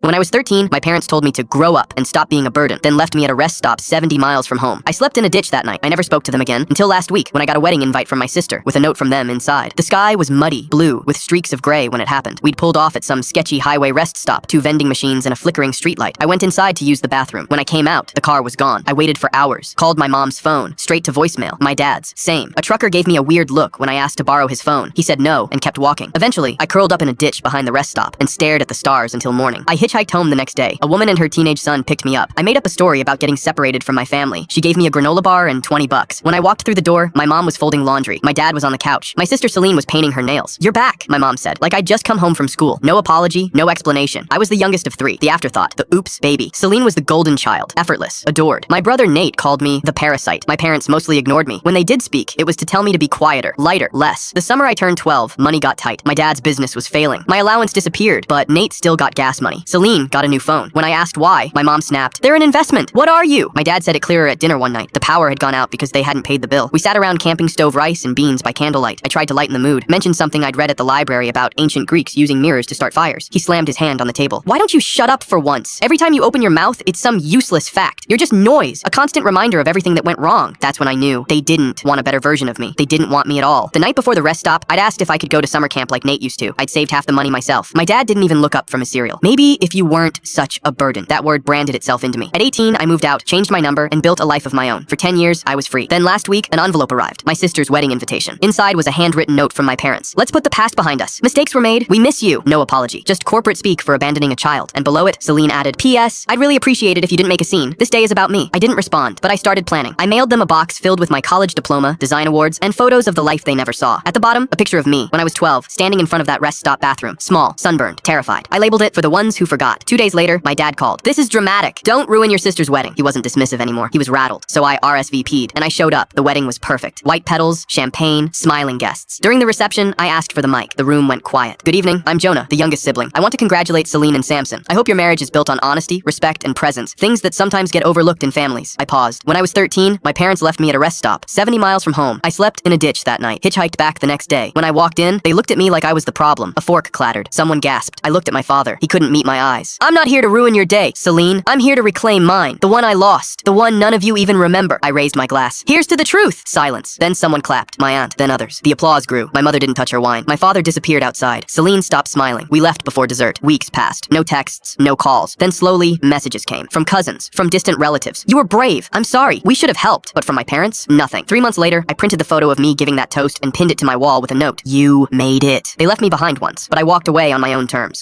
When I was 13, my parents told me to grow up and stop being a burden, then left me at a rest stop 70 miles from home. I slept in a ditch that night. I never spoke to them again until last week when I got a wedding invite from my sister with a note from them inside. The sky was muddy blue with streaks of gray when it happened. We'd pulled off at some sketchy highway rest stop, 2 vending machines and a flickering streetlight. I went inside to use the bathroom. When I came out, the car was gone. I waited for hours, called my mom's phone, straight to voicemail. My dad's, same. A trucker gave me a weird look when I asked to borrow his phone. He said no and kept walking. Eventually, I curled up in a ditch behind the rest stop and stared at the stars until morning. I hitchhiked home the next day. A woman and her teenage son picked me up. I made up a story about getting separated from my family. She gave me a granola bar and $20. When I walked through the door, my mom was folding laundry. My dad was on the couch. My sister Celine was painting her nails. "You're back," my mom said, like I'd just come home from school. No apology, no explanation. I was the youngest of 3, the afterthought, the oops baby. Celine was the golden child, effortless, adored. My brother Nate called me the parasite. My parents mostly ignored me. When they did speak, it was to tell me to be quieter, lighter, less. The summer I turned 12, money got tight. My dad's business was failing. My allowance disappeared, but Nate still got gas money. Celine got a new phone. When I asked why, my mom snapped, "They're an investment. What are you?" My dad said it clearer at dinner one night. The power had gone out because they hadn't paid the bill. We sat around camping stove rice and beans by candlelight. I tried to lighten the mood, mentioned something I'd read at the library about ancient Greeks using mirrors to start fires. He slammed his hand on the table. "Why don't you shut up for once? Every time you open your mouth, it's some useless fact. You're just noise, a constant reminder of everything that went wrong." That's when I knew they didn't want a better version of me. They didn't want me at all. The night before the rest stop, I'd asked if I could go to summer camp like Nate used to. I'd saved half the money myself. My dad didn't even look up from his cereal. Maybe if you weren't such a burden. That word branded itself into me. At 18, I moved out, changed my number, and built a life of my own. For 10 years, I was free. Then last week, an envelope arrived. My sister's wedding invitation. Inside was a handwritten note from my parents. "Let's put the past behind us. Mistakes were made. We miss you." No apology. Just corporate speak for abandoning a child. And below it, Celine added, "P.S. I'd really appreciate it if you didn't make a scene. This day is about me." I didn't respond, but I started planning. I mailed them a box filled with my college diploma, design awards, and photos of the life they never saw. At the bottom, a picture of me when I was 12, standing in front of that rest stop bathroom. Small, sunburned, terrified. I labeled it "For the Ones Who Forgot." 2 days later, my dad called. "This is dramatic. Don't ruin your sister's wedding." He wasn't dismissive anymore. He was rattled. So I RSVP'd, and I showed up. The wedding was perfect. White petals, champagne, smiling guests. During the reception, I asked for the mic. The room went quiet. "Good evening. I'm Jonah, the youngest sibling. I want to congratulate Celine and Samson. I hope your marriage is built on honesty, respect, and presence, things that sometimes get overlooked in families." I paused. When I was 13, my parents left me at a rest stop, 70 miles from home. I slept in a ditch that night, hitchhiked back the next day. When I walked in, they looked at me like I was the problem. A fork clattered. Someone gasped. I looked at my father. He couldn't meet my eyes. "I'm not here to ruin your day, Celine. I'm here to reclaim mine. The one I lost. The one none of you even remember." I raised my glass. "Here's to the truth." Silence. Then someone clapped. My aunt, then others. The applause grew. My mother didn't touch her wine. My father disappeared outside. Celine stopped smiling. We left before dessert. Weeks passed. No texts, no calls. Then slowly, messages came. From cousins, from distant relatives. "You were brave. I'm sorry. We should have helped." But from my parents, nothing. 3 months later, I printed the photo of me giving that toast and pinned it to my wall with a note. "You made it." They left me behind once, but I walked away on my own terms.